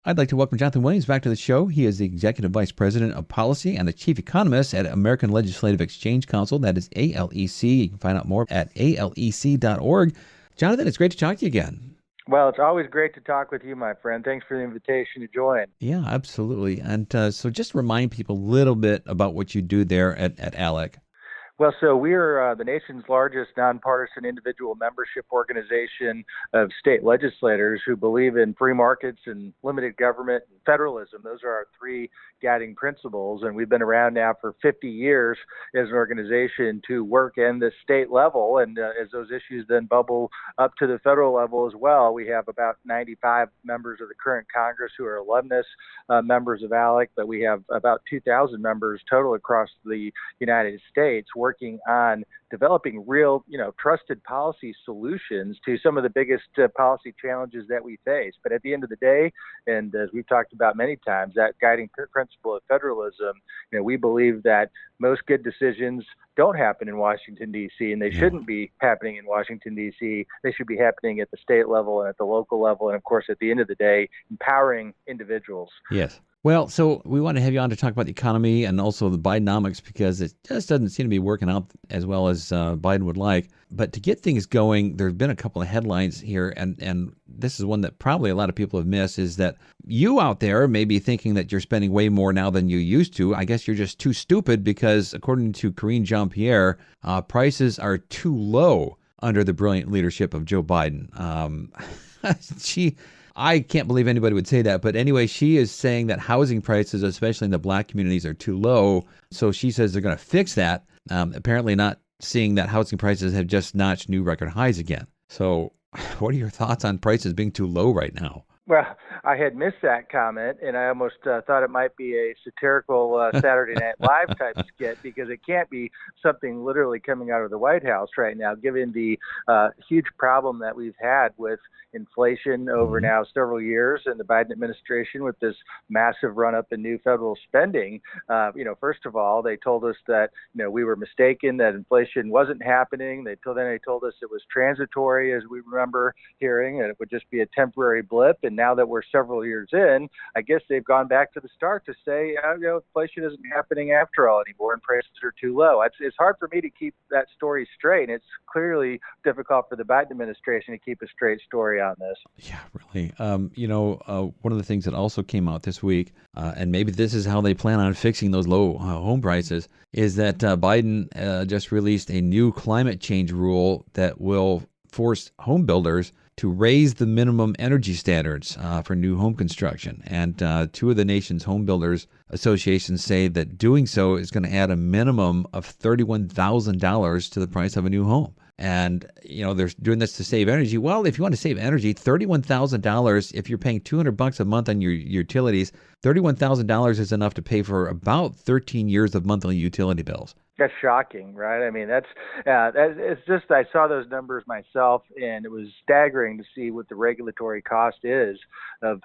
I'd like to welcome Jonathan Williams back to the show. He is the Executive Vice President of Policy and the Chief Economist at American Legislative Exchange Council. That is ALEC. You can find out more at alec.org. Jonathan, it's great to talk to you again. Well, it's always great to talk with you, my friend. Thanks for the invitation to join. Yeah, absolutely. And so just remind people a little bit about what you do there at ALEC. Well, so we're the nation's largest nonpartisan individual membership organization of state legislators who believe in free markets and limited government and federalism. Those are our three guiding principles. And we've been around now for 50 years as an organization to work in the state level. And as those issues then bubble up to the federal level as well, we have about 95 members of the current Congress who are alumnus members of ALEC, but we have about 2,000 members total across the United States working on developing real, trusted policy solutions to some of the biggest policy challenges that we face. But at the end of the day, and as we've talked about many times, that guiding principle of federalism, we believe that most good decisions don't happen in Washington, D.C., and they shouldn't be happening in Washington, D.C. They should be happening at the state level and at the local level, and of course, at the end of the day, empowering individuals. Yes. Well, so we want to have you on to talk about the economy and also the Bidenomics because it just doesn't seem to be working out as well as Biden would like. But to get things going, there have been a couple of headlines here, and this is one that probably a lot of people have missed, is that you out there may be thinking that you're spending way more now than you used to. I guess you're just too stupid because, according to Karine Jean-Pierre, prices are too low under the brilliant leadership of Joe Biden. I can't believe anybody would say that. But anyway, she is saying that housing prices, especially in the black communities, are too low. So she says they're going to fix that. Apparently not seeing that housing prices have just notched new record highs again. So what are your thoughts on prices being too low right now? Well, I had missed that comment, and I almost thought it might be a satirical Saturday Night Live type skit because it can't be something literally coming out of the White House right now, given the huge problem that we've had with inflation over now several years and the Biden administration with this massive run-up in new federal spending. First of all, they told us that we were mistaken, that inflation wasn't happening. They told us it was transitory, as we remember hearing, and it would just be a temporary blip. And now that we're several years in, I guess they've gone back to the start to say, inflation isn't happening after all anymore and prices are too low. It's hard for me to keep that story straight. It's clearly difficult for the Biden administration to keep a straight story on this. Yeah, really. One of the things that also came out this week, and maybe this is how they plan on fixing those low home prices, is that Biden just released a new climate change rule that will force home builders to raise the minimum energy standards for new home construction. And two of the nation's home builders associations say that doing so is going to add a minimum of $31,000 to the price of a new home. And, they're doing this to save energy. Well, if you want to save energy, $31,000, if you're paying $200 a month on your utilities, $31,000 is enough to pay for about 13 years of monthly utility bills. That's shocking, right? I mean, it's just, I saw those numbers myself, and it was staggering to see what the regulatory cost is of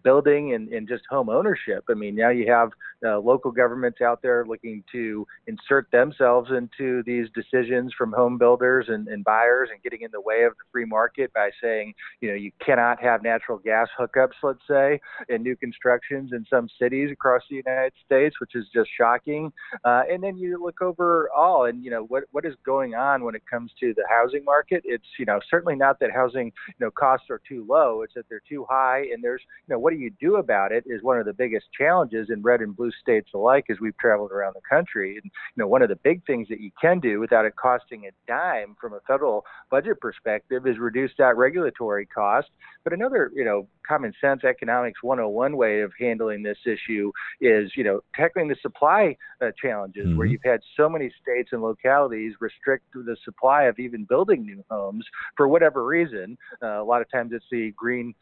building and just home ownership. I mean, now you have local governments out there looking to insert themselves into these decisions from home builders and buyers and getting in the way of the free market by saying, you cannot have natural gas hookups, let's say, in new constructions in some cities across the United States, which is just shocking. And then you look overall and, what is going on when it comes to the housing market. It's, certainly not that housing, costs are too low. It's that they're too high. And there's, what do you do about it is one of the biggest challenges in red and blue states alike as we've traveled around the country. And, one of the big things that you can do without it costing a dime from a federal budget perspective is reduce that regulatory cost. But another, common sense economics 101 way of handling this issue is, tackling the supply challenges where you've had so many states and localities restrict the supply of even building new homes for whatever reason. A lot of times it's the green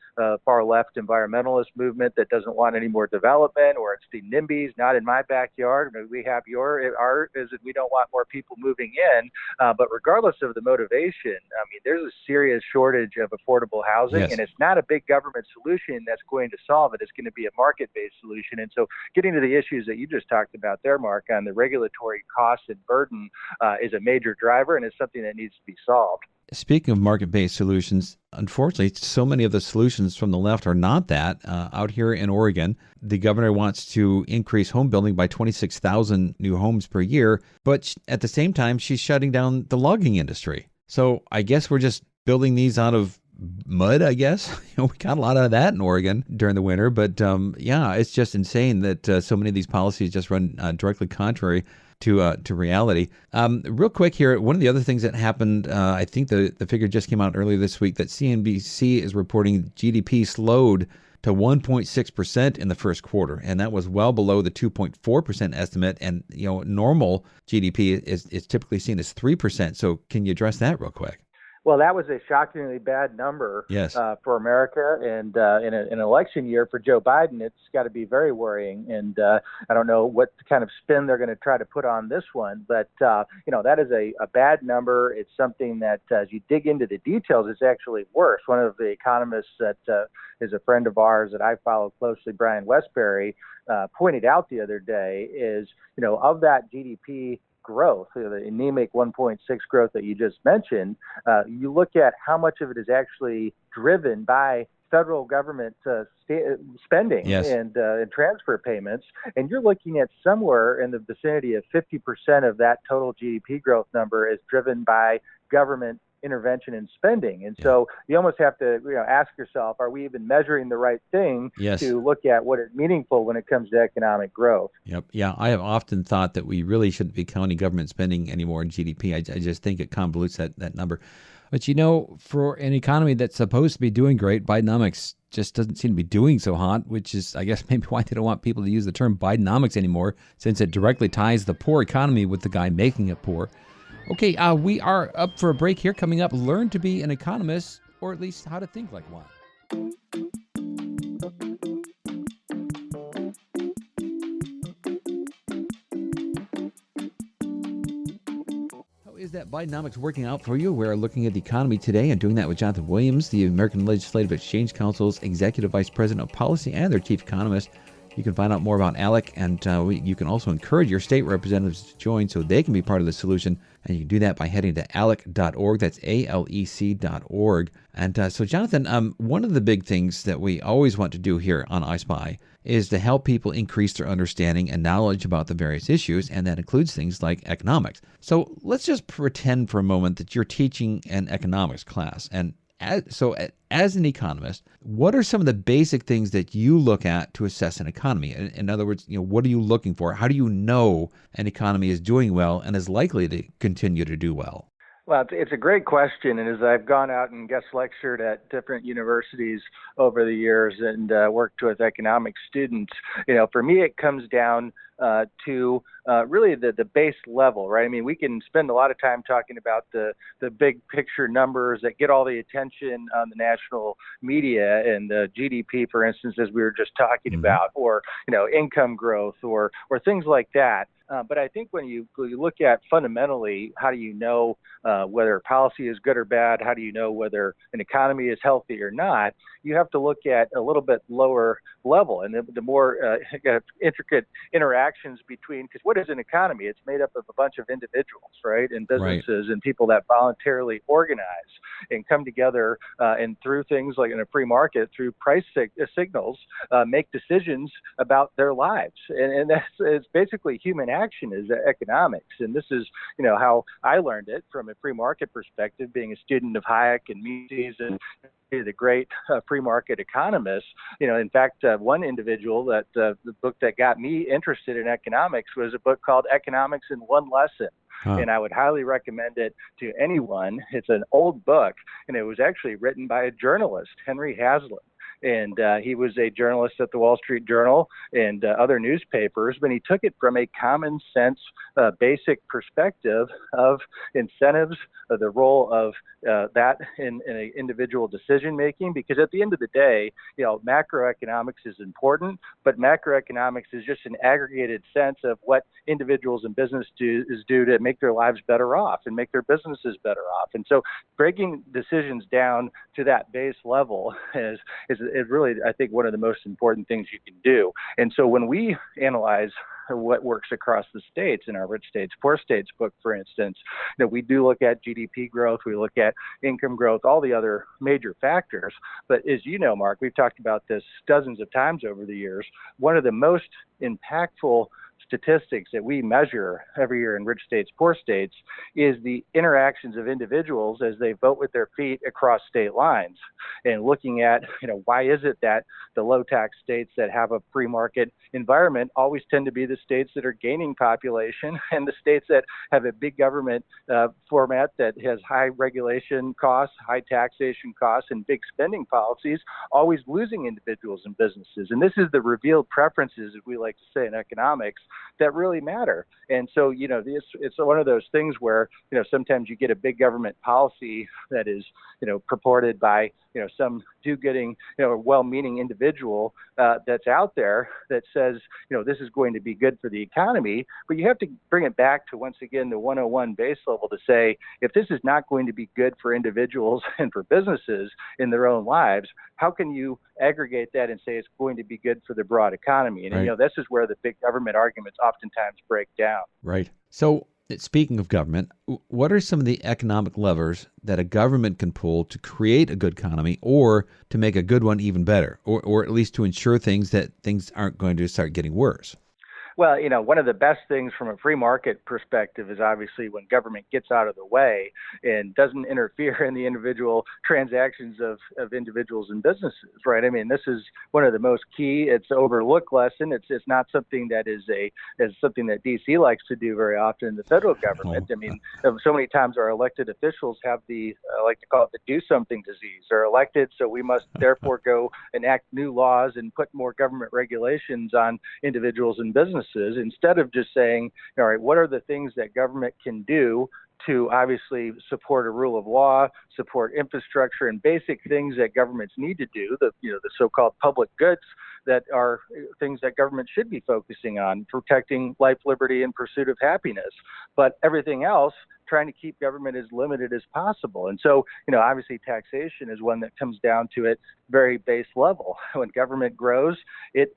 far left environmentalist movement that doesn't want any more development, or it's the NIMBYs, not in my backyard. We have our is that we don't want more people moving in. But regardless of the motivation, I mean, there's a serious shortage of affordable housing, and it's not a big government solution that's going to solve it. It's going to be a market-based solution. And so getting to the issues that you just talked about there, Mark, on the regulatory costs and burden is a major driver, and it's something that needs to be solved. Speaking of market-based solutions, unfortunately, so many of the solutions from the left are not that. Out here in Oregon, the governor wants to increase home building by 26,000 new homes per year, but at the same time, she's shutting down the logging industry. So I guess we're just building these out of mud, I guess. We got a lot of that in Oregon during the winter, but yeah, it's just insane that so many of these policies just run directly contrary to reality. Real quick here, one of the other things that happened, I think the figure just came out earlier this week, that CNBC is reporting GDP slowed to 1.6% in the first quarter, and that was well below the 2.4% estimate. And normal GDP is typically seen as 3%. So can you address that real quick? Well, that was a shockingly bad number Yes. For America, and in an election year for Joe Biden, it's got to be very worrying. And I don't know what kind of spin they're going to try to put on this one, but that is a bad number. It's something that, as you dig into the details, it's actually worse. One of the economists that is a friend of ours that I follow closely, Brian Westbury, pointed out the other day is, of that GDP growth, the anemic 1.6 growth that you just mentioned, you look at how much of it is actually driven by federal government spending. Yes. and transfer payments, and you're looking at somewhere in the vicinity of 50% of that total GDP growth number is driven by government intervention and spending. And so you almost have to ask yourself, are we even measuring the right thing to look at what is meaningful when it comes to economic growth? Yep. Yeah, I have often thought that we really shouldn't be counting government spending anymore in GDP. I just think it convolutes that number. But for an economy that's supposed to be doing great, Bidenomics just doesn't seem to be doing so hot, which is, I guess, maybe why they don't want people to use the term Bidenomics anymore, since it directly ties the poor economy with the guy making it poor. Okay, we are up for a break here. Coming up, learn to be an economist, or at least how to think like one. How is that Bidenomics working out for you? We're looking at the economy today and doing that with Jonathan Williams, the American Legislative Exchange Council's Executive Vice President of Policy and their Chief Economist. You can find out more about ALEC, and you can also encourage your state representatives to join so they can be part of the solution. And you can do that by heading to alec.org. That's ALEC.org. And so, Jonathan, one of the big things that we always want to do here on iSpy is to help people increase their understanding and knowledge about the various issues, and that includes things like economics. So let's just pretend for a moment that you're teaching an economics class. And as an economist, what are some of the basic things that you look at to assess an economy? In other words, what are you looking for? How do you know an economy is doing well and is likely to continue to do well? Well, it's a great question. And as I've gone out and guest lectured at different universities over the years and worked with economics students, for me, it comes down to really the base level, right? I mean, we can spend a lot of time talking about the big picture numbers that get all the attention on the national media, and the GDP, for instance, as we were just talking about, or income growth, or things like that. But I think when you look at fundamentally, how do you know whether policy is good or bad? How do you know whether an economy is healthy or not? You have to look at a little bit lower level, and the more intricate interactions between, because what is an economy? It's made up of a bunch of individuals, right, and businesses and people that voluntarily organize and come together and through things like in a free market, through price signals, make decisions about their lives. And it's basically human action is economics. And this is, how I learned it from a free market perspective, being a student of Hayek and Mises and the great free market economists. In fact, one individual that the book that got me interested in economics was a book called Economics in One Lesson. And I would highly recommend it to anyone. It's an old book, and it was actually written by a journalist, Henry Hazlitt. And he was a journalist at the Wall Street Journal and other newspapers, but he took it from a common sense, basic perspective of incentives, the role of that in individual decision making. Because at the end of the day, macroeconomics is important, but macroeconomics is just an aggregated sense of what individuals and business do to make their lives better off and make their businesses better off. And so breaking decisions down to that base level is it really, I think, one of the most important things you can do. And so when we analyze what works across the states in our rich states, poor states book, for instance, we do look at GDP growth, we look at income growth, all the other major factors. But as you know, Mark, we've talked about this dozens of times over the years. One of the most impactful statistics that we measure every year in rich states, poor states, is the interactions of individuals as they vote with their feet across state lines, and looking at, why is it that the low tax states that have a free market environment always tend to be the states that are gaining population, and the states that have a big government format that has high regulation costs, high taxation costs, and big spending policies, always losing individuals and businesses. And this is the revealed preferences, as we like to say in economics, that really matter. And so, it's one of those things where, sometimes you get a big government policy that is, purported by, some do-gooding, well-meaning individual that's out there that says, this is going to be good for the economy. But you have to bring it back to, once again, the 101 base level to say, if this is not going to be good for individuals and for businesses in their own lives, how can you aggregate that and say it's going to be good for the broad economy? And, right. This is where the big government arguments oftentimes break down. Right. So, speaking of government, what are some of the economic levers that a government can pull to create a good economy, or to make a good one even better, or at least to ensure that things aren't going to start getting worse? Well, one of the best things from a free market perspective is obviously when government gets out of the way and doesn't interfere in the individual transactions of individuals and businesses, right? I mean, this is one of the most key. It's an overlooked lesson. It's not something that is something that DC likes to do very often in the federal government. I mean, so many times our elected officials have I like to call it the do something disease. They're elected, so we must therefore go enact new laws and put more government regulations on individuals and businesses, instead of just saying, all right, what are the things that government can do to obviously support a rule of law, support infrastructure, and basic things that governments need to do, the so-called public goods that are things that government should be focusing on, protecting life, liberty, and pursuit of happiness. But everything else, trying to keep government as limited as possible. And so, obviously taxation is one that comes down to its very base level. When government grows, it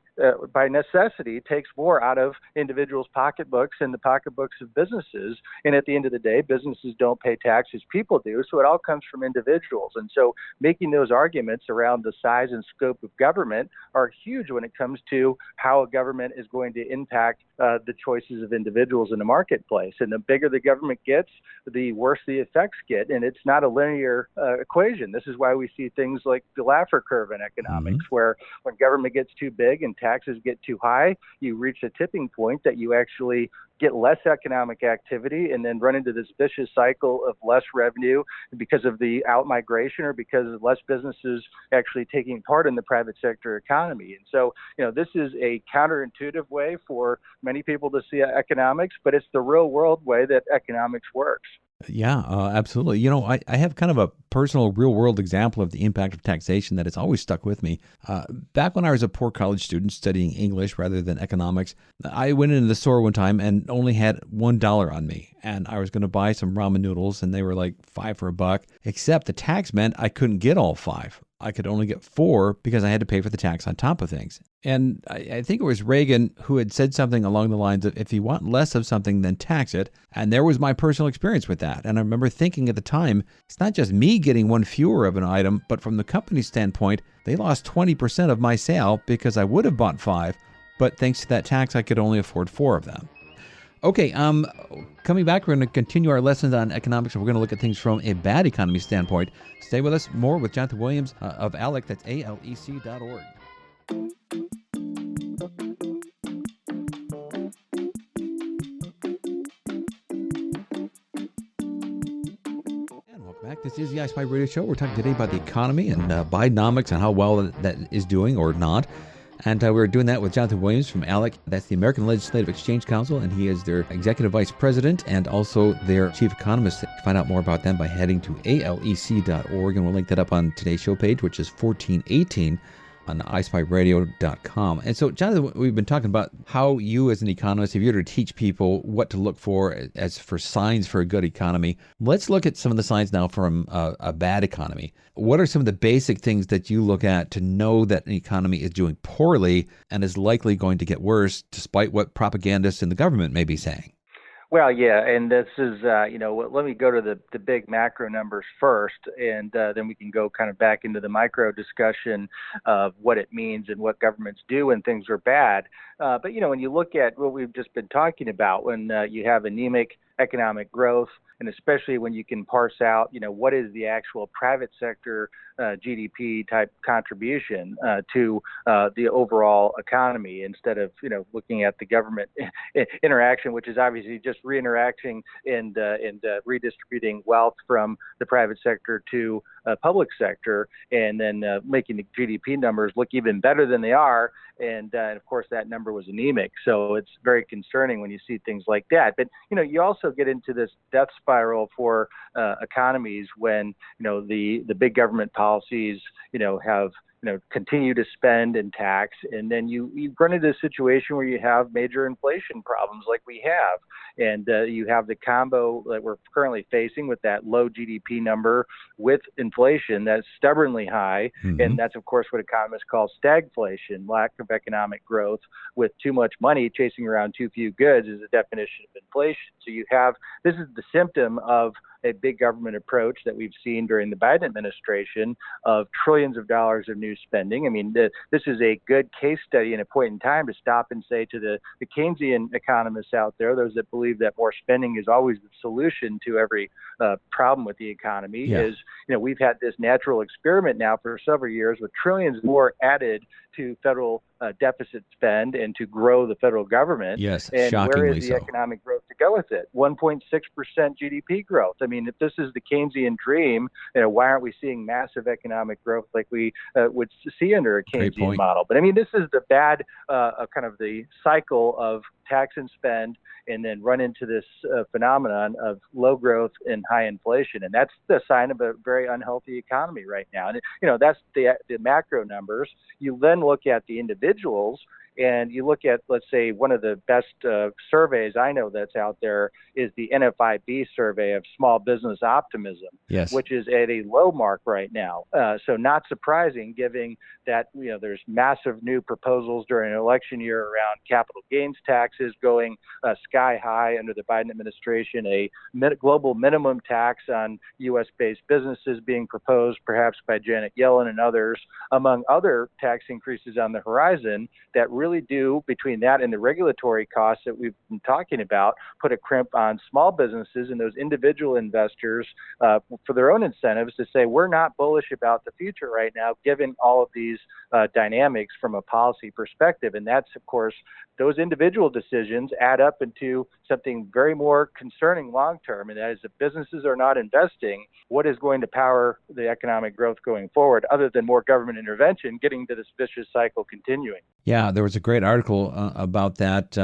by necessity takes more out of individuals' pocketbooks and the pocketbooks of businesses. And at the end of the day, businesses don't pay taxes, people do. So it all comes from individuals. And so making those arguments around the size and scope of government are huge when it comes to how a government is going to impact the choices of individuals in the marketplace. And the bigger the government gets, the worse the effects get. And it's not a linear equation. This is why we see things like the Laffer curve in economics, where when government gets too big and taxes get too high, you reach a tipping point that you actually get less economic activity and then run into this vicious cycle of less revenue because of the out-migration or because of less businesses actually taking part in the private sector economy. And so, this is a counterintuitive way for many people to see economics, but it's the real world way that economics works. Yeah, absolutely. I have kind of a personal real-world example of the impact of taxation that has always stuck with me. Back when I was a poor college student studying English rather than economics, I went into the store one time and only had $1 on me. And I was going to buy some ramen noodles, and they were like $5 for $1, except the tax meant I couldn't get all 5. I could only get 4 because I had to pay for the tax on top of things. And I think it was Reagan who had said something along the lines of, if you want less of something, then tax it. And there was my personal experience with that. And I remember thinking at the time, it's not just me getting one fewer of an item, but from the company's standpoint, they lost 20% of my sale because I would have bought 5, but thanks to that tax, I could only afford 4 of them. Okay, coming back, we're going to continue our lessons on economics, and we're going to look at things from a bad economy standpoint. Stay with us. More with Jonathan Williams of ALEC. That's ALEC.org. And welcome back. This is the iSpy Radio Show. We're talking today about the economy and Bidenomics and how well that is doing or not. And we're doing that with Jonathan Williams from ALEC. That's the American Legislative Exchange Council, and he is their Executive Vice President and also their Chief Economist. Find out more about them by heading to ALEC.org, and we'll link that up on today's show page, which is 1418 on iSpyRadio.com. And so, Jonathan, we've been talking about how you as an economist, if you were to teach people what to look for as for signs for a good economy, let's look at some of the signs now from a bad economy. What are some of the basic things that you look at to know that an economy is doing poorly and is likely going to get worse, despite what propagandists in the government may be saying? Well, yeah, and this is, let me go to the big macro numbers first, and then we can go kind of back into the micro discussion of what it means and what governments do when things are bad. But, when you look at what we've just been talking about, when you have anemic economic growth, and especially when you can parse out, what is the actual private sector GDP type contribution to the overall economy, instead of looking at the government interaction, which is obviously just reinteracting and redistributing wealth from the private sector to public sector, and then making the GDP numbers look even better than they are. And of course, that number was anemic. So it's very concerning when you see things like that. But, you also get into this death spiral for economies when, the big government policies, have continue to spend and tax, and then you run into a situation where you have major inflation problems like we have, and you have the combo that we're currently facing with that low GDP number with inflation that's stubbornly high, and that's of course what economists call stagflation, lack of economic growth with too much money chasing around too few goods is the definition of inflation. So this is the symptom of a big government approach that we've seen during the Biden administration of trillions of dollars of new spending. I mean, this is a good case study and a point in time to stop and say to the Keynesian economists out there, those that believe that more spending is always the solution to every problem with the economy, is, we've had this natural experiment now for several years with trillions more added to federal deficit spend and to grow the federal government. Yes, and shockingly where is the so. economic growth to go with it? 1.6% GDP growth. I mean, if this is the Keynesian dream, why aren't we seeing massive economic growth like we would see under a Keynesian model? But I mean, this is the bad kind of the cycle of tax and spend, and then run into this phenomenon of low growth and high inflation. And that's the sign of a very unhealthy economy right now. And, that's the macro numbers. You then look at the individuals, and you look at, let's say, one of the best surveys I know that's out there is the NFIB survey of small business optimism, which is at a low mark right now. So not surprising, given that there's massive new proposals during an election year around capital gains taxes going sky high under the Biden administration, a global minimum tax on U.S.-based businesses being proposed, perhaps by Janet Yellen and others, among other tax increases on the horizon that really do, between that and the regulatory costs that we've been talking about, put a crimp on small businesses and those individual investors for their own incentives to say, we're not bullish about the future right now, given all of these dynamics from a policy perspective. And that's, of course, those individual decisions add up into something very more concerning long term. And that is, if businesses are not investing, what is going to power the economic growth going forward, other than more government intervention, getting to this vicious cycle continuing? Yeah, there was a great article about that.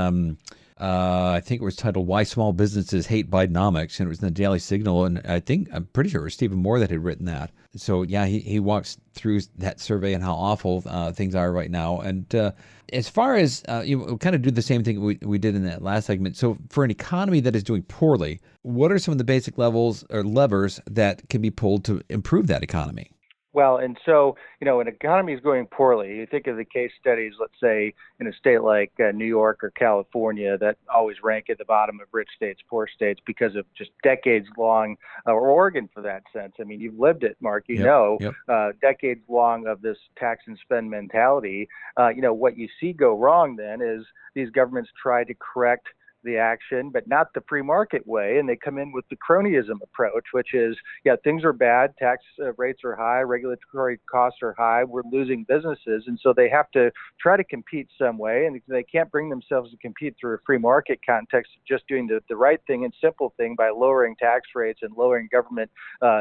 I think it was titled "Why Small Businesses Hate Bidenomics," and it was in the Daily Signal. And I'm pretty sure it was Stephen Moore that had written that. So yeah, he walks through that survey and how awful things are right now. And as far as you kind of do the same thing we did in that last segment. So for an economy that is doing poorly, what are some of the basic levels or levers that can be pulled to improve that economy? Well, and so, an economy is going poorly. You think of the case studies, let's say, in a state like New York or California that always rank at the bottom of rich states, poor states, because of just decades long, or Oregon for that sense. I mean, you've lived it, Mark, decades long of this tax and spend mentality. What you see go wrong then is these governments try to correct the action, but not the free market way. And they come in with the cronyism approach, which is, things are bad, tax rates are high, regulatory costs are high, we're losing businesses. And so they have to try to compete some way, and they can't bring themselves to compete through a free market context of just doing the right thing and simple thing by lowering tax rates and lowering government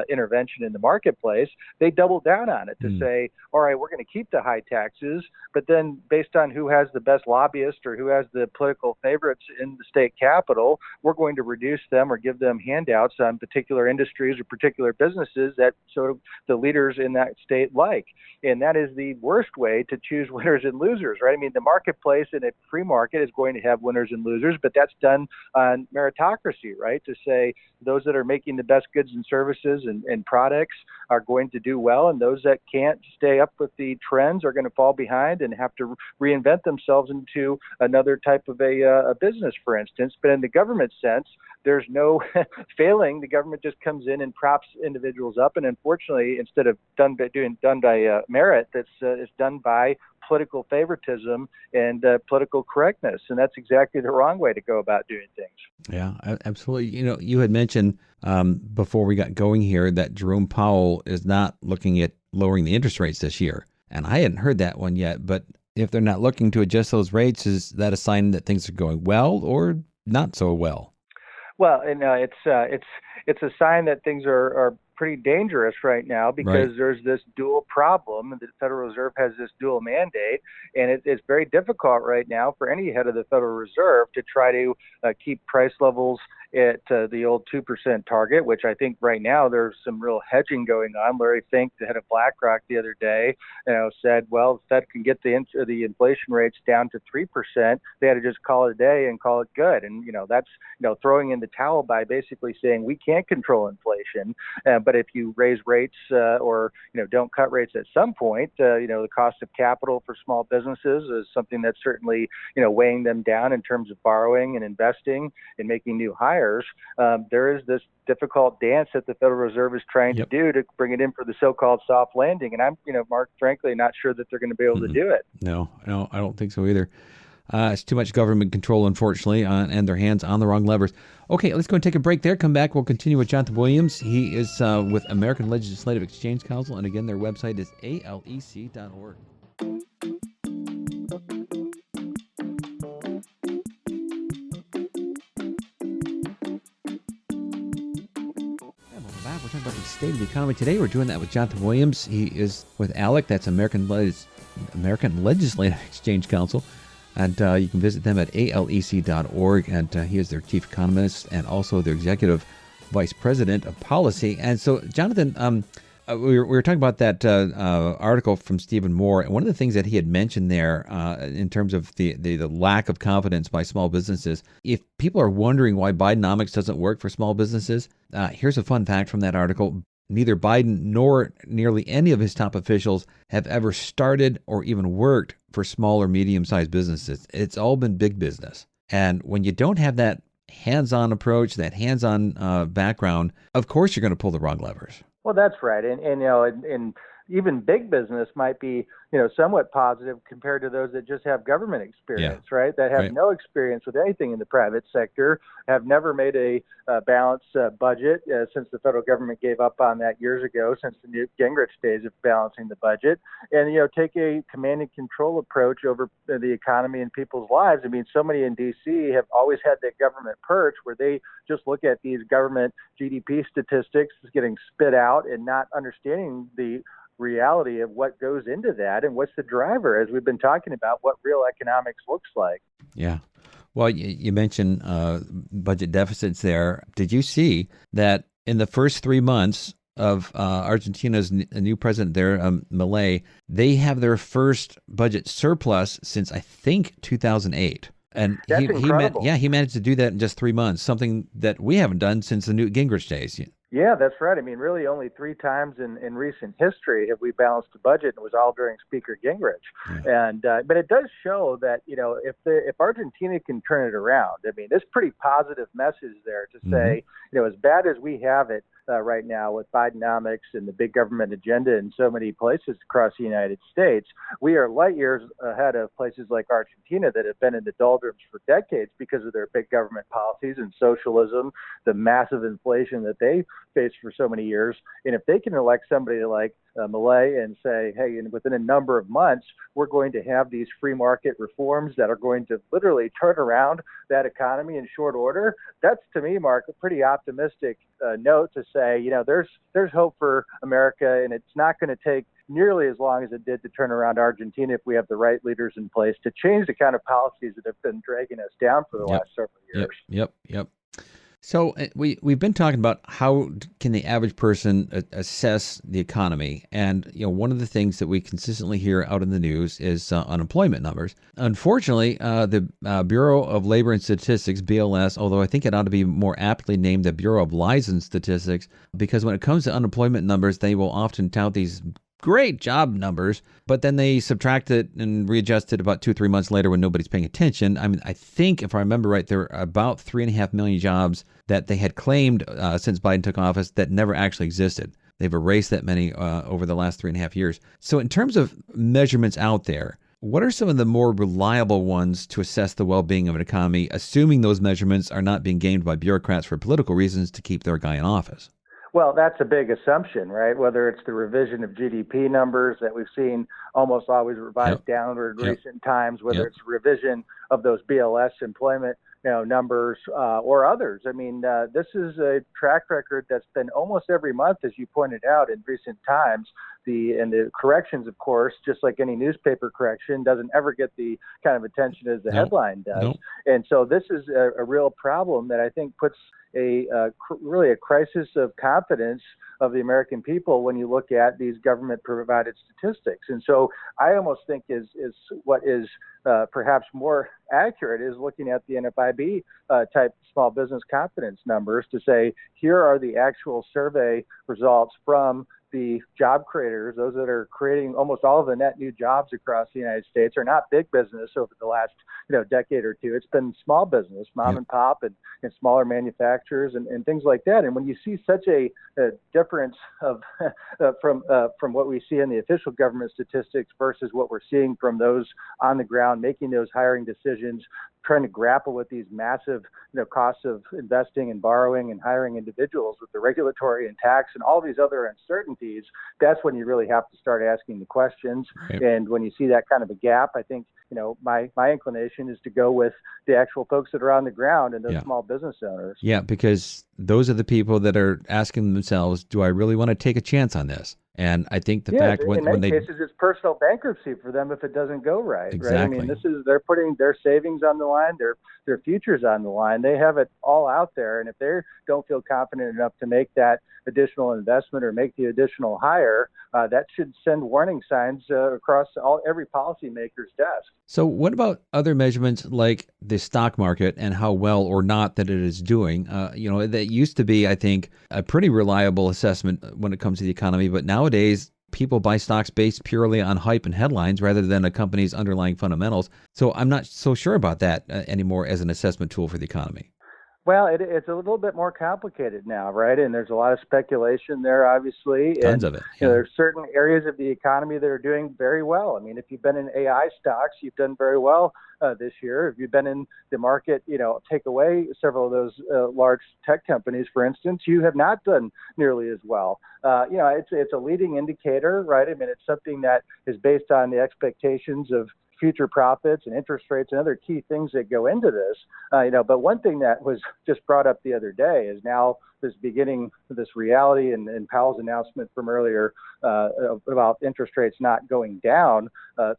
intervention in the marketplace. They double down on it to say, all right, we're going to keep the high taxes, but then based on who has the best lobbyist or who has the political favorites in the state capital, we're going to reduce them or give them handouts on particular industries or particular businesses that sort of the leaders in that state like. And that is the worst way to choose winners and losers, right? I mean, the marketplace in a free market is going to have winners and losers, but that's done on meritocracy, right? To say those that are making the best goods and services and products are going to do well, and those that can't stay up with the trends are going to fall behind and have to reinvent themselves into another type of a business, for instance. But in the government sense, there's no failing. The government just comes in and props individuals up, and unfortunately, instead of done by merit, it's done by political favoritism and political correctness, and that's exactly the wrong way to go about doing things. Yeah, absolutely. You had mentioned before we got going here that Jerome Powell is not looking at lowering the interest rates this year, and I hadn't heard that one yet. But if they're not looking to adjust those rates, is that a sign that things are going well or not so well? Well, and it's a sign that things are pretty dangerous right now because Right. there's this dual problem. The Federal Reserve has this dual mandate, and it's very difficult right now for any head of the Federal Reserve to try to keep price levels at the old 2% target, which I think right now there's some real hedging going on. Larry Fink, the head of BlackRock the other day, said, well, if Fed can get the inflation rates down to 3%, they had to just call it a day and call it good. And, that's, throwing in the towel by basically saying we can't control inflation. But if you raise rates or, don't cut rates at some point, the cost of capital for small businesses is something that's certainly, weighing them down in terms of borrowing and investing and making new hires. There is this difficult dance that the Federal Reserve is trying to do to bring it in for the so-called soft landing. And I'm, Mark, frankly, not sure that they're going to be able to do it. No, I don't think so either. It's too much government control, unfortunately, and their hands on the wrong levers. Okay, let's go and take a break there. Come back. We'll continue with Jonathan Williams. He is with American Legislative Exchange Council. And again, their website is alec.org. We're talking about the state of the economy today. We're doing that with Jonathan Williams. He is with ALEC, that's American Legislative Exchange Council. And you can visit them at alec.org. And he is their chief economist and also their executive vice president of policy. And so, Jonathan, we were talking about that article from Stephen Moore. And one of the things that he had mentioned there in terms of the lack of confidence by small businesses, if people are wondering why Bidenomics doesn't work for small businesses, here's a fun fact from that article. Neither Biden nor nearly any of his top officials have ever started or even worked for small or medium-sized businesses. It's all been big business. And when you don't have that hands-on approach, that hands-on background, of course you're going to pull the wrong levers. Well, that's right. And even big business might be, somewhat positive compared to those that just have government experience, right? That have no experience with anything in the private sector, have never made a balanced budget since the federal government gave up on that years ago, since the Newt Gingrich days of balancing the budget, and, take a command and control approach over the economy and people's lives. I mean, so many in D.C. have always had that government perch where they just look at these government GDP statistics getting spit out and not understanding the reality of what goes into that and what's the driver, as we've been talking about, what real economics looks like. Yeah. Well, you mentioned budget deficits there. Did you see that in the first 3 months of Argentina's new president there, Milei, they have their first budget surplus since, I think, 2008. And That's incredible. He managed to do that in just 3 months, something that we haven't done since the Newt Gingrich days. Yeah, that's right. I mean, really only 3 times in recent history have we balanced the budget, and it was all during Speaker Gingrich. Yeah. And but it does show that, if Argentina can turn it around, I mean, there's pretty positive message there to say, as bad as we have it right now with Bidenomics and the big government agenda in so many places across the United States, we are light years ahead of places like Argentina that have been in the doldrums for decades because of their big government policies and socialism, the massive inflation that they faced for so many years. And if they can elect somebody like Milei and say, hey, and within a number of months, we're going to have these free market reforms that are going to literally turn around that economy in short order, that's, to me, Mark, a pretty optimistic note to say, there's hope for America, and it's not going to take nearly as long as it did to turn around Argentina if we have the right leaders in place to change the kind of policies that have been dragging us down for the last several years. Yep. So we've been talking about how can the average person assess the economy, and one of the things that we consistently hear out in the news is unemployment numbers. Unfortunately, the Bureau of Labor and Statistics (BLS), although I think it ought to be more aptly named the Bureau of Lies and Statistics, because when it comes to unemployment numbers, they will often tout these great job numbers, but then they subtract it and readjust it about 2-3 months later when nobody's paying attention. I mean, I think if I remember right, there are about 3.5 million jobs that they had claimed since Biden took office that never actually existed. They've erased that many over the last 3.5 years. So in terms of measurements out there, what are some of the more reliable ones to assess the well-being of an economy, assuming those measurements are not being gamed by bureaucrats for political reasons to keep their guy in office? Well, that's a big assumption, right? Whether it's the revision of GDP numbers that we've seen almost always revised downward in recent times, whether it's revision of those BLS employment numbers or others. I mean, this is a track record that's been almost every month, as you pointed out, in recent times. The corrections, of course, just like any newspaper correction, doesn't ever get the kind of attention as the headline does. And so this is a real problem that I think puts really a crisis of confidence of the American people when you look at these government provided statistics. And so I almost think is what is perhaps more accurate is looking at the NFIB type small business confidence numbers to say, here are the actual survey results from the job creators, those that are creating almost all of the net new jobs across the United States, are not big business over the last decade or two. It's been small business, mom and pop, and smaller manufacturers and things like that. And when you see such a difference of from what we see in the official government statistics versus what we're seeing from those on the ground making those hiring decisions, trying to grapple with these massive costs of investing and borrowing and hiring individuals with the regulatory and tax and all these other uncertainties, that's when you really have to start asking the questions. Right. And when you see that kind of a gap, I think my inclination is to go with the actual folks that are on the ground and those small business owners. Yeah, because those are the people that are asking themselves, do I really want to take a chance on this? And I think the fact in many cases it's personal bankruptcy for them if it doesn't go right. Exactly. Right? I mean, they're putting their savings on the line, their futures on the line. They have it all out there, and if they don't feel confident enough to make that additional investment or make the additional hire, that should send warning signs across every policymaker's desk. So what about other measurements like the stock market and how well or not that it is doing? That used to be, I think, a pretty reliable assessment when it comes to the economy, but nowadays people buy stocks based purely on hype and headlines rather than a company's underlying fundamentals. So I'm not so sure about that anymore as an assessment tool for the economy. Well, it's a little bit more complicated now, right? And there's a lot of speculation there, obviously. Tons of it. There's certain areas of the economy that are doing very well. I mean, if you've been in AI stocks, you've done very well this year. If you've been in the market, take away several of those large tech companies, for instance, you have not done nearly as well. It's a leading indicator, right? I mean, it's something that is based on the expectations of future profits and interest rates and other key things that go into this. But one thing that was just brought up the other day is now this reality and Powell's announcement from earlier about interest rates not going down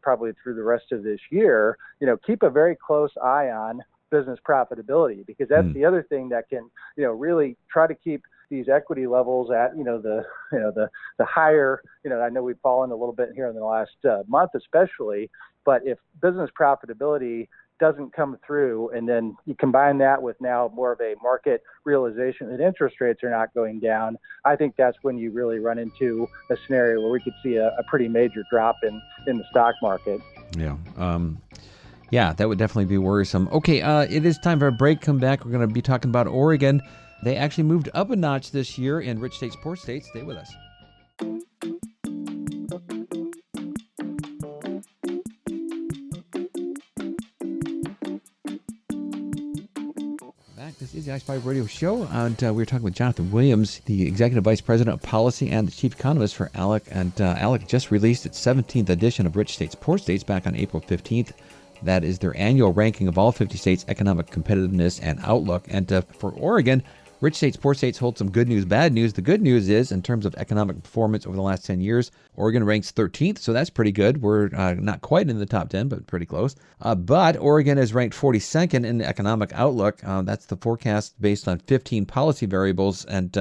probably through the rest of this year. Keep a very close eye on business profitability, because that's the other thing that can really try to keep these equity levels at the higher. I know we've fallen a little bit here in the last month, especially. But if business profitability doesn't come through, and then you combine that with now more of a market realization that interest rates are not going down, I think that's when you really run into a scenario where we could see a pretty major drop in the stock market. Yeah, that would definitely be worrisome. Okay, it is time for a break. Come back. We're going to be talking about Oregon. They actually moved up a notch this year in rich states, poor states. Stay with us. This is the iSpy Radio Show, and we're talking with Jonathan Williams, the Executive Vice President of Policy and the Chief Economist for ALEC. And ALEC just released its 17th edition of Rich States, Poor States back on April 15th. That is their annual ranking of all 50 states' economic competitiveness and outlook. And for Oregon, Rich states, poor states hold some good news, bad news. The good news is, in terms of economic performance over the last 10 years, Oregon ranks 13th, so that's pretty good. We're not quite in the top 10, but pretty close. But Oregon is ranked 42nd in the economic outlook. That's the forecast based on 15 policy variables, and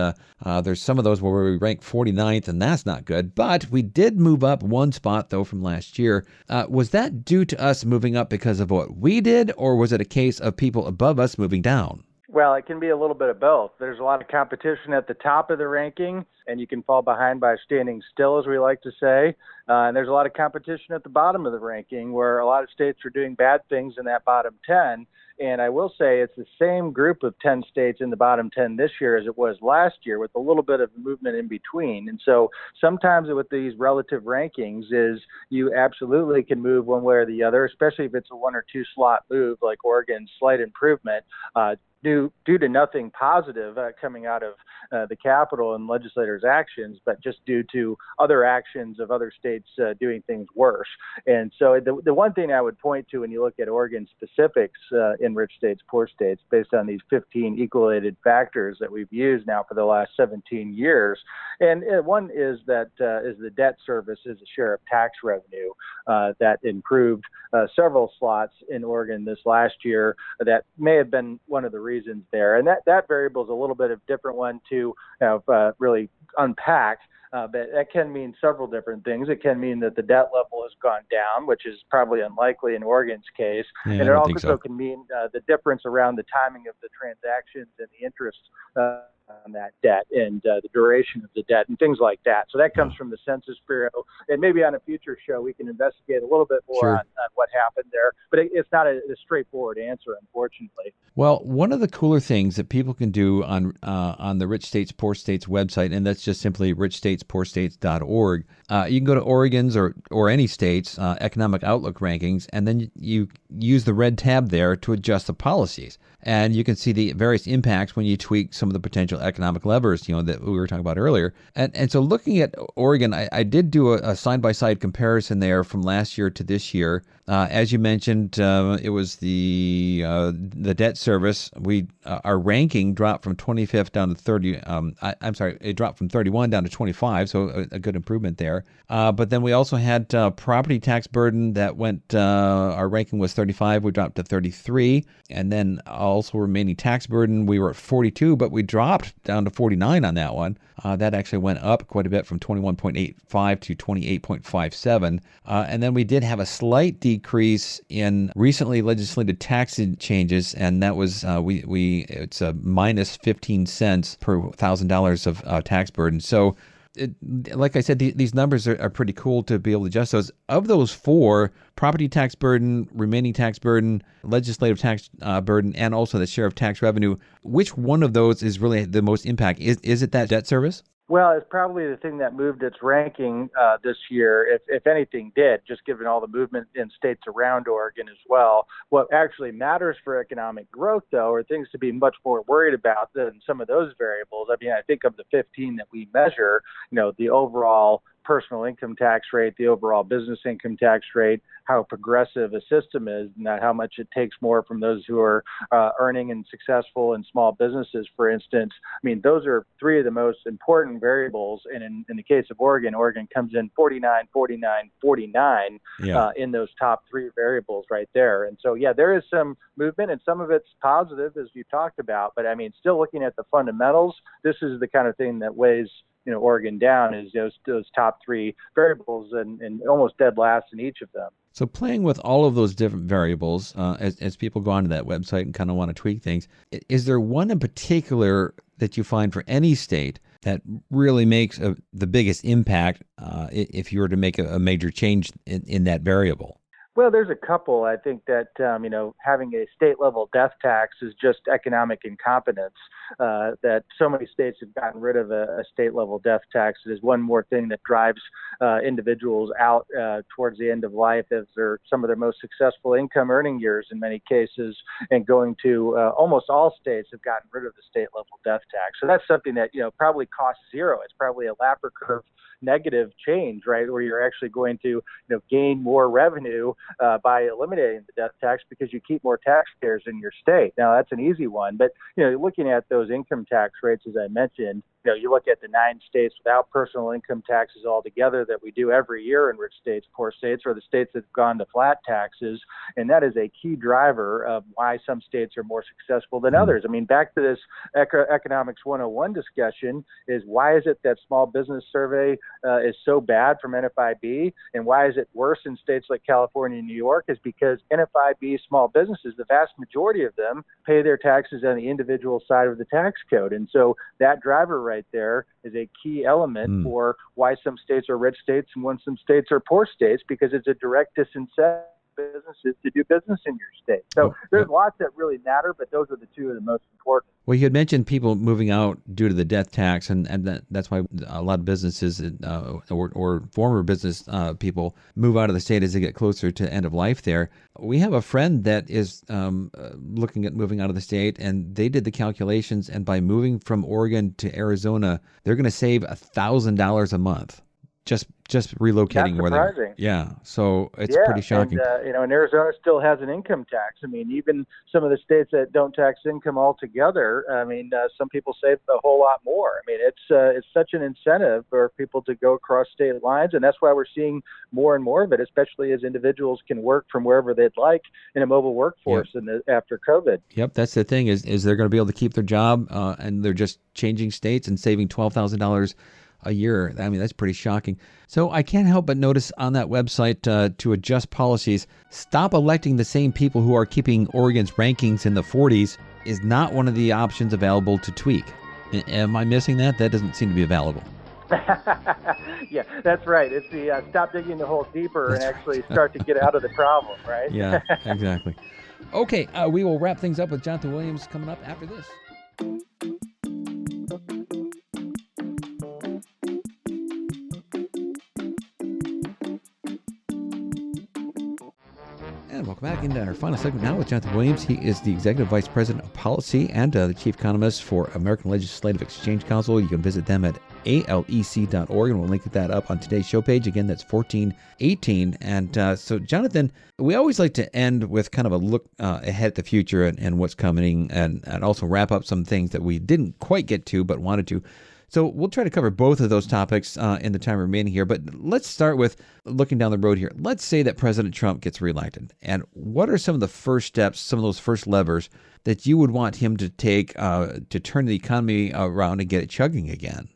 there's some of those where we rank 49th, and that's not good. But we did move up one spot, though, from last year. Was that due to us moving up because of what we did, or was it a case of people above us moving down? Well, it can be a little bit of both. There's a lot of competition at the top of the ranking, and you can fall behind by standing still, as we like to say. And there's a lot of competition at the bottom of the ranking, where a lot of states are doing bad things in that bottom 10. And I will say it's the same group of 10 states in the bottom 10 this year as it was last year, with a little bit of movement in between. And so sometimes with these relative rankings is you absolutely can move one way or the other, especially if it's a 1 or 2 slot move like Oregon's slight improvement. Due to nothing positive coming out of the Capitol and legislators' actions, but just due to other actions of other states doing things worse. And so the one thing I would point to when you look at Oregon specifics in rich states, poor states, based on these 15 equalated factors that we've used now for the last 17 years, and one is that is the debt service as a share of tax revenue that improved several slots in Oregon this last year. That may have been one of the reasons there. And that variable is a little bit of a different one to really unpack. But that can mean several different things. It can mean that the debt level has gone down, which is probably unlikely in Oregon's case. Yeah, and it also can mean the difference around the timing of the transactions and the interest on that debt and the duration of the debt and things like that. So that comes from the Census Bureau. And maybe on a future show, we can investigate a little bit more on what happened there. But it's not a straightforward answer, unfortunately. Well, one of the cooler things that people can do on the Rich States, Poor States website, and that's just simply richstatespoorstates.org, you can go to Oregon's or any state's economic outlook rankings, and then you use the red tab there to adjust the policies. And you can see the various impacts when you tweak some of the potential economic levers, that we were talking about earlier. And so looking at Oregon, I did do a side-by-side comparison there from last year to this year. As you mentioned, it was the debt service. Our ranking dropped from 25th down to 30. It dropped from 31 down to 25, so a good improvement there. But then we also had property tax burden that went. Our ranking was 35. We dropped to 33, and then also remaining tax burden, we were at 42, but we dropped down to 49 on that one. That actually went up quite a bit from 21.85 to 28.57. And then we did have a slight decrease in recently legislated tax changes, and that was it's a minus 15 cents per $1,000 of tax burden. So like I said, these numbers are pretty cool to be able to adjust those. Of those four, property tax burden, remaining tax burden, legislative tax burden, and also the share of tax revenue, which one of those is really the most impact? Is it that debt service? Well, it's probably the thing that moved its ranking this year, if anything did, just given all the movement in states around Oregon as well. What actually matters for economic growth, though, are things to be much more worried about than some of those variables. I mean, I think of the 15 that we measure, the overall personal income tax rate, the overall business income tax rate, how progressive a system is, not how much it takes more from those who are earning and successful in small businesses, for instance. I mean, those are three of the most important variables. And in the case of Oregon comes in 49, 49, 49 in those top three variables right there. And so, there is some movement, and some of it's positive, as you talked about. But I mean, still looking at the fundamentals, this is the kind of thing that weighs Oregon down, is those top three variables, and almost dead last in each of them. So playing with all of those different variables, as people go onto that website and kind of want to tweak things, is there one in particular that you find for any state that really makes the biggest impact if you were to make a major change in that variable? Well, there's a couple. I think that, having a state-level death tax is just economic incompetence, that so many states have gotten rid of a state-level death tax. It is one more thing that drives individuals out towards the end of life as they're some of their most successful income-earning years in many cases, and going to almost all states have gotten rid of the state-level death tax. So that's something that, probably costs zero. It's probably a Laffer curve negative change, right? Where you're actually going to gain more revenue by eliminating the death tax because you keep more taxpayers in your state. Now, that's an easy one, but looking at those income tax rates, as I mentioned, you look at the 9 states without personal income taxes altogether that we do every year in rich states, poor states, or the states that have gone to flat taxes. And that is a key driver of why some states are more successful than others. I mean, back to this Economics 101 discussion is why is it that small business survey is so bad from NFIB? And why is it worse in states like California and New York? Is because NFIB small businesses, the vast majority of them pay their taxes on the individual side of the tax code. And so that driver right there is a key element for why some states are rich states and when some states are poor states, because it's a direct disincentive businesses to do business in your state. So there's lots that really matter, but those are the two of the most important. Well, you had mentioned people moving out due to the death tax, and that's why a lot of businesses or former business people move out of the state as they get closer to end of life there. We have a friend that is looking at moving out of the state, and they did the calculations, and by moving from Oregon to Arizona, they're going to save $1,000 a month. Just relocating where they're. Yeah, so it's pretty shocking. And Arizona still has an income tax. I mean, even some of the states that don't tax income altogether, some people save a whole lot more. I mean, it's such an incentive for people to go across state lines, and that's why we're seeing more and more of it, especially as individuals can work from wherever they'd like in a mobile workforce after COVID. Yep, that's the thing is they're going to be able to keep their job, and they're just changing states and saving $12,000 a year. I mean, that's pretty shocking. So I can't help but notice on that website to adjust policies, stop electing the same people who are keeping Oregon's rankings in the 40s is not one of the options available to tweak. Am I missing that? That doesn't seem to be available. Yeah, that's right. It's the stop digging the hole deeper and actually start to get out of the problem, right? Yeah, exactly. Okay, we will wrap things up with Jonathan Williams coming up after this. And welcome back into our final segment now with Jonathan Williams. He is the Executive Vice President of Policy and the Chief Economist for American Legislative Exchange Council. You can visit them at ALEC.org, and we'll link that up on today's show page. Again, that's 1418. And so, Jonathan, we always like to end with kind of a look ahead at the future and what's coming, and also wrap up some things that we didn't quite get to but wanted to. So we'll try to cover both of those topics in the time remaining here. But let's start with looking down the road here. Let's say that President Trump gets reelected. And what are some of the first steps, some of those first levers that you would want him to take to turn the economy around and get it chugging again?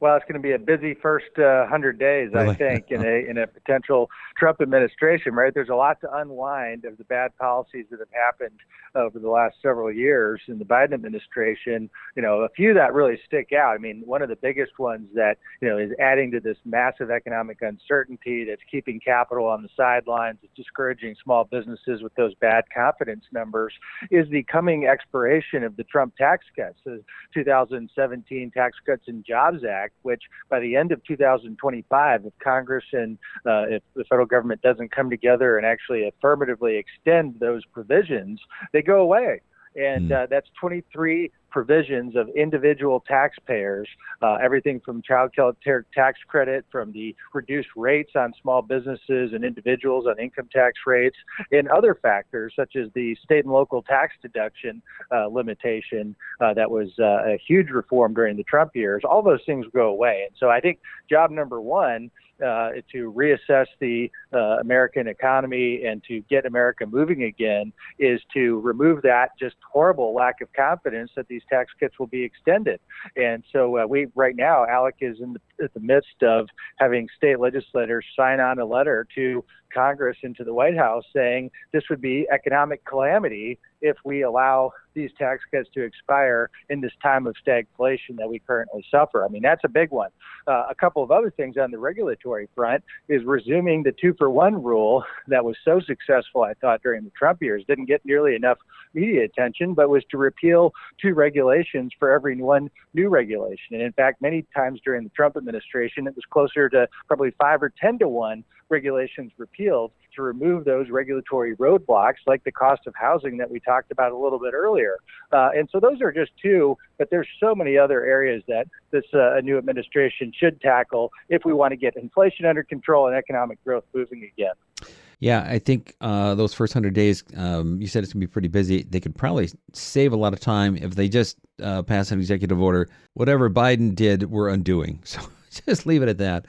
Well, it's going to be a busy first 100 days, really? I think, in a potential Trump administration, right? There's a lot to unwind of the bad policies that have happened over the last several years in the Biden administration. A few that really stick out. I mean, one of the biggest ones that, is adding to this massive economic uncertainty that's keeping capital on the sidelines, it's discouraging small businesses with those bad confidence numbers, is the coming expiration of the Trump tax cuts, the 2017 Tax Cuts and Jobs Act, which by the end of 2025, if Congress and if the federal government doesn't come together and actually affirmatively extend those provisions, they go away. And that's 23 provisions of individual taxpayers, everything from child care tax credit, from the reduced rates on small businesses and individuals on income tax rates, and other factors such as the state and local tax deduction limitation that was a huge reform during the Trump years. All those things go away. And so I think job number one, to reassess the American economy and to get America moving again, is to remove that just horrible lack of confidence that these tax cuts will be extended. And so we right now, ALEC is at the midst of having state legislators sign on a letter to Congress and to the White House saying this would be economic calamity if we allow these tax cuts to expire in this time of stagflation that we currently suffer. I mean, that's a big one. A couple of other things on the regulatory front is resuming the 2-for-1 rule that was so successful, I thought, during the Trump years. Didn't get nearly enough media attention, but was to repeal 2 regulations for every one new regulation. And in fact, many times during the Trump administration, it was closer to probably 5 or 10 to 1 regulations repealed to remove those regulatory roadblocks, like the cost of housing that we talked about a little bit earlier. And so those are just two, but there's so many other areas that this new administration should tackle if we want to get inflation under control and economic growth moving again. Yeah, I think those first 100 days, you said it's going to be pretty busy. They could probably save a lot of time if they just pass an executive order. Whatever Biden did, we're undoing. So just leave it at that.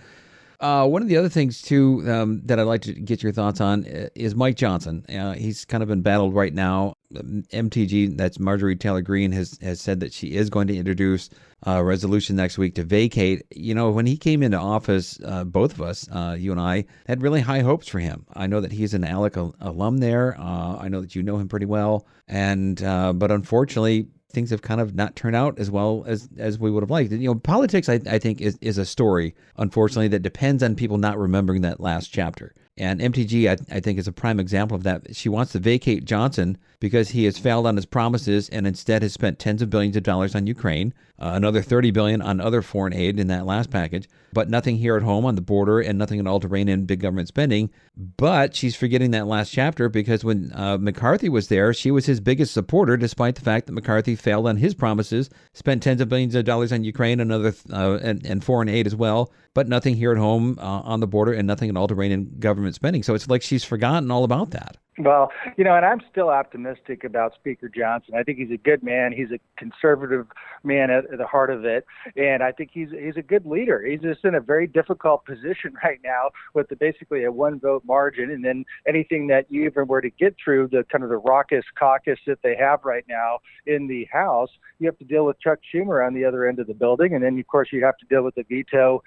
One of the other things, too, that I'd like to get your thoughts on is Mike Johnson. He's kind of been battled right now. MTG, that's Marjorie Taylor Greene, has said that she is going to introduce a resolution next week to vacate. You know, when he came into office, both of us, you and I, had really high hopes for him. I know that he's an ALEC alum there. I know that you know him pretty well. And but unfortunately, things have kind of not turned out as well as we would have liked. You know, politics, I think, is a story, unfortunately, that depends on people not remembering that last chapter. And MTG, I think, is a prime example of that. She wants to vacate Johnson because he has failed on his promises and instead has spent tens of billions of dollars on Ukraine, another $30 billion on other foreign aid in that last package, but nothing here at home on the border and nothing at all to rein in big government spending. But she's forgetting that last chapter because when McCarthy was there, she was his biggest supporter, despite the fact that McCarthy failed on his promises, spent tens of billions of dollars on Ukraine and other and foreign aid as well, but nothing here at home on the border and nothing at all to rein in government spending. So it's like she's forgotten all about that. Well, you know, and I'm still optimistic about Speaker Johnson. I think he's a good man. He's a conservative man at the heart of it, and I think he's a good leader. He's just in a very difficult position right now with basically a one-vote margin, and then anything that you even were to get through the kind of the raucous caucus that they have right now in the House, you have to deal with Chuck Schumer on the other end of the building, and then of course you have to deal with the veto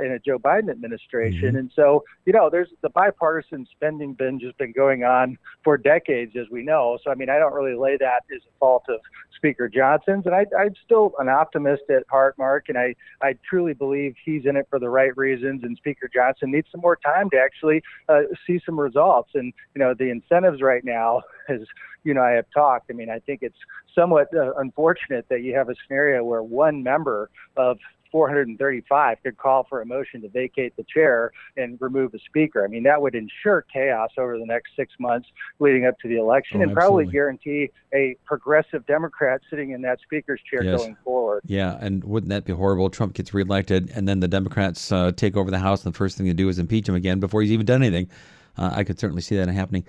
in a Joe Biden administration. Mm-hmm. And so, you know, there's the bipartisan spending binge has been going on for decades, as we know. So, I mean, I don't really lay that as a fault of Speaker Johnson's. And I'm still an optimist at heart, Mark, and I truly believe he's in it for the right reasons. And Speaker Johnson needs some more time to actually see some results. And, you know, the incentives right now, as you know, I have talked, I mean, I think it's somewhat unfortunate that you have a scenario where one member of 435 could call for a motion to vacate the chair and remove the speaker. I mean, that would ensure chaos over the next 6 months leading up to the election and probably guarantee a progressive Democrat sitting in that speaker's chair going forward. Yeah, and wouldn't that be horrible? Trump gets reelected and then the Democrats take over the House and the first thing they do is impeach him again before he's even done anything. I could certainly see that happening.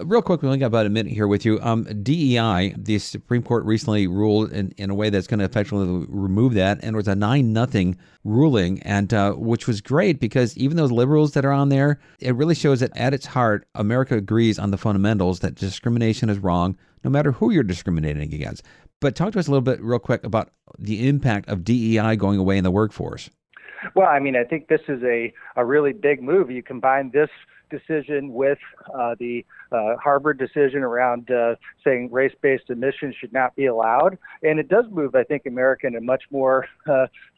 Real quick, we only got about a minute here with you. DEI, the Supreme Court recently ruled in a way that's going to effectively remove that, and it was a 9-0 ruling, and which was great because even those liberals that are on there, it really shows that at its heart, America agrees on the fundamentals that discrimination is wrong, no matter who you're discriminating against. But talk to us a little bit real quick about the impact of DEI going away in the workforce. Well, I mean, I think this is a really big move. You combine this decision with the Harvard decision around saying race-based admissions should not be allowed. And it does move, I think, America in a much more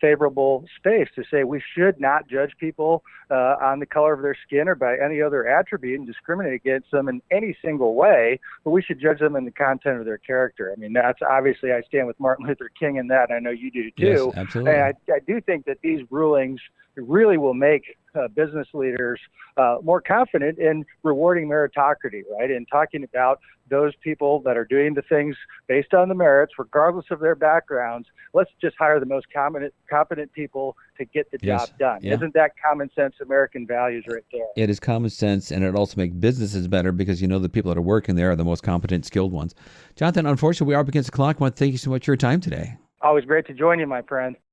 favorable space to say we should not judge people on the color of their skin or by any other attribute and discriminate against them in any single way, but we should judge them in the content of their character. I mean, that's obviously, I stand with Martin Luther King in that. I know you do too. Yes, absolutely. And I do think that these rulings really will make business leaders more confident in rewarding meritocracy, right? And talking about those people that are doing the things based on the merits, regardless of their backgrounds. Let's just hire the most competent people to get the job done. Yeah. Isn't that common sense American values right there? It is common sense, and it also makes businesses better because you know the people that are working there are the most competent, skilled ones. Jonathan, unfortunately, we are up against the clock. I want to thank you so much for your time today. Always great to join you, my friend.